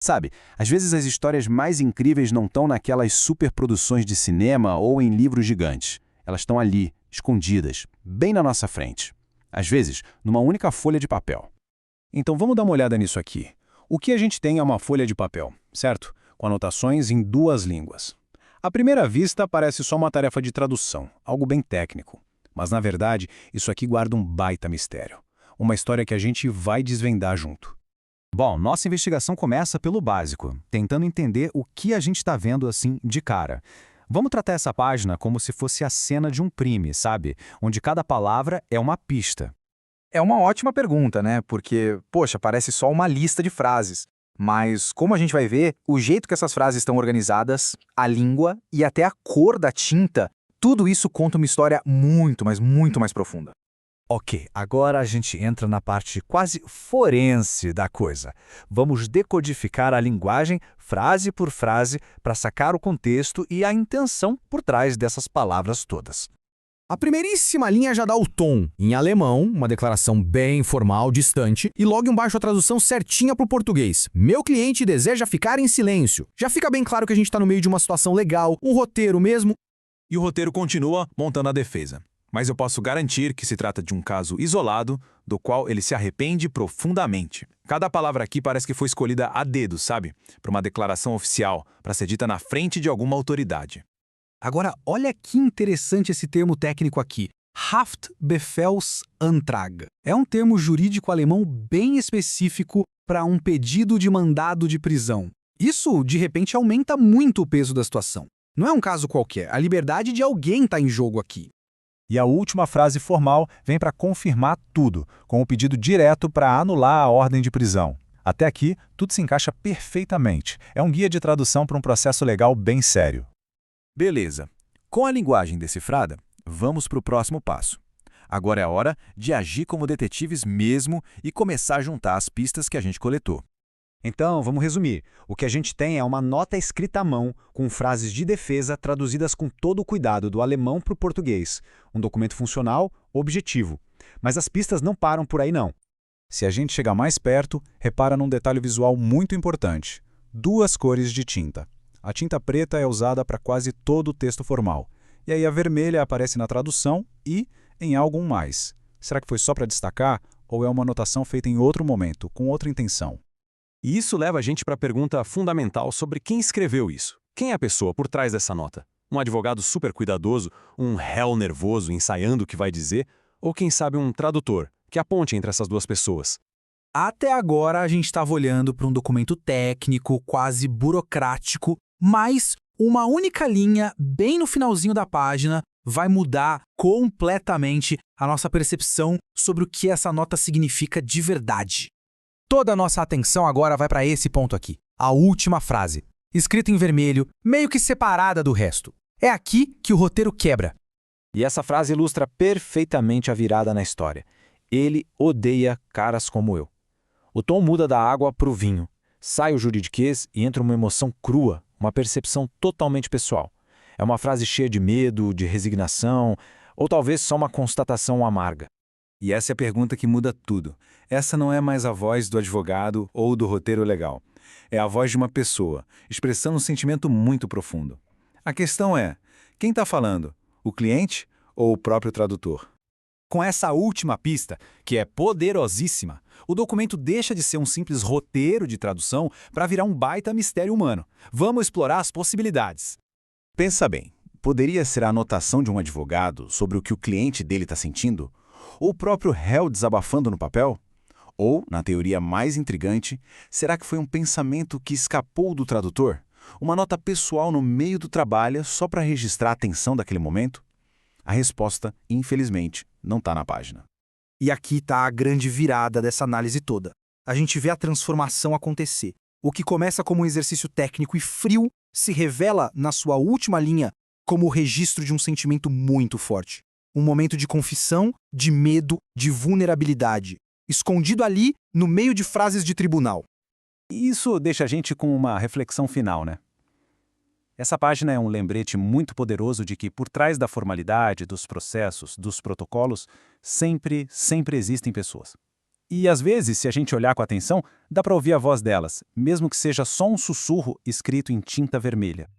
Sabe, às vezes as histórias mais incríveis não estão naquelas superproduções de cinema ou em livros gigantes. Elas estão ali, escondidas, bem na nossa frente. Às vezes, numa única folha de papel. Então vamos dar uma olhada nisso aqui. O que a gente tem é uma folha de papel, certo? Com anotações em 2 línguas. À primeira vista, parece só uma tarefa de tradução, algo bem técnico. Mas, na verdade, isso aqui guarda um baita mistério. Uma história que a gente vai desvendar junto. Bom, nossa investigação começa pelo básico, tentando entender o que a gente está vendo assim de cara. Vamos tratar essa página como se fosse a cena de um crime, sabe? Onde cada palavra é uma pista. É uma ótima pergunta, né? Porque, poxa, parece só uma lista de frases. Mas, como a gente vai ver, o jeito que essas frases estão organizadas, a língua e até a cor da tinta, tudo isso conta uma história muito, mas muito mais profunda. Ok, agora a gente entra na parte quase forense da coisa. Vamos decodificar a linguagem frase por frase para sacar o contexto e a intenção por trás dessas palavras todas. A primeiríssima linha já dá o tom. Em alemão, uma declaração bem formal, distante, e logo embaixo a tradução certinha para o português. Meu cliente deseja ficar em silêncio. Já fica bem claro que a gente está no meio de uma situação legal, um roteiro mesmo. E o roteiro continua montando a defesa. Mas eu posso garantir que se trata de um caso isolado, do qual ele se arrepende profundamente. Cada palavra aqui parece que foi escolhida a dedo, sabe? Para uma declaração oficial, para ser dita na frente de alguma autoridade. Agora, olha que interessante esse termo técnico aqui. Haftbefehlsantrag. É um termo jurídico alemão bem específico para um pedido de mandado de prisão. Isso, de repente, aumenta muito o peso da situação. Não é um caso qualquer, a liberdade de alguém está em jogo aqui. E a última frase formal vem para confirmar tudo, com o pedido direto para anular a ordem de prisão. Até aqui, tudo se encaixa perfeitamente. É um guia de tradução para um processo legal bem sério. Beleza. Com a linguagem decifrada, vamos para o próximo passo. Agora é a hora de agir como detetives mesmo e começar a juntar as pistas que a gente coletou. Então, vamos resumir. O que a gente tem é uma nota escrita à mão, com frases de defesa traduzidas com todo o cuidado do alemão para o português. Um documento funcional, objetivo. Mas as pistas não param por aí não. Se a gente chegar mais perto, repara num detalhe visual muito importante. 2 cores de tinta. A tinta preta é usada para quase todo o texto formal. E aí a vermelha aparece na tradução e em algo mais. Será que foi só para destacar ou é uma anotação feita em outro momento, com outra intenção? E isso leva a gente para a pergunta fundamental sobre quem escreveu isso. Quem é a pessoa por trás dessa nota? Um advogado super cuidadoso, um réu nervoso ensaiando o que vai dizer, ou quem sabe um tradutor, que é a ponte entre essas 2 pessoas? Até agora a gente estava olhando para um documento técnico, quase burocrático, mas uma única linha, bem no finalzinho da página, vai mudar completamente a nossa percepção sobre o que essa nota significa de verdade. Toda a nossa atenção agora vai para esse ponto aqui, a última frase, escrita em vermelho, meio que separada do resto. É aqui que o roteiro quebra. E essa frase ilustra perfeitamente a virada na história. Ele odeia caras como eu. O tom muda da água para o vinho. Sai o juridiquês e entra uma emoção crua, uma percepção totalmente pessoal. É uma frase cheia de medo, de resignação, ou talvez só uma constatação amarga. E essa é a pergunta que muda tudo. Essa não é mais a voz do advogado ou do roteiro legal. É a voz de uma pessoa, expressando um sentimento muito profundo. A questão é, quem está falando? O cliente ou o próprio tradutor? Com essa última pista, que é poderosíssima, o documento deixa de ser um simples roteiro de tradução para virar um baita mistério humano. Vamos explorar as possibilidades. Pensa bem, poderia ser a anotação de um advogado sobre o que o cliente dele está sentindo? Ou o próprio réu desabafando no papel? Ou, na teoria mais intrigante, será que foi um pensamento que escapou do tradutor? Uma nota pessoal no meio do trabalho só para registrar a tensão daquele momento? A resposta, infelizmente, não está na página. E aqui está a grande virada dessa análise toda. A gente vê a transformação acontecer. O que começa como um exercício técnico e frio se revela, na sua última linha, como o registro de um sentimento muito forte. Um momento de confissão, de medo, de vulnerabilidade, escondido ali no meio de frases de tribunal. E isso deixa a gente com uma reflexão final, né? Essa página é um lembrete muito poderoso de que por trás da formalidade, dos processos, dos protocolos, sempre existem pessoas. E às vezes, se a gente olhar com atenção, dá para ouvir a voz delas, mesmo que seja só um sussurro escrito em tinta vermelha.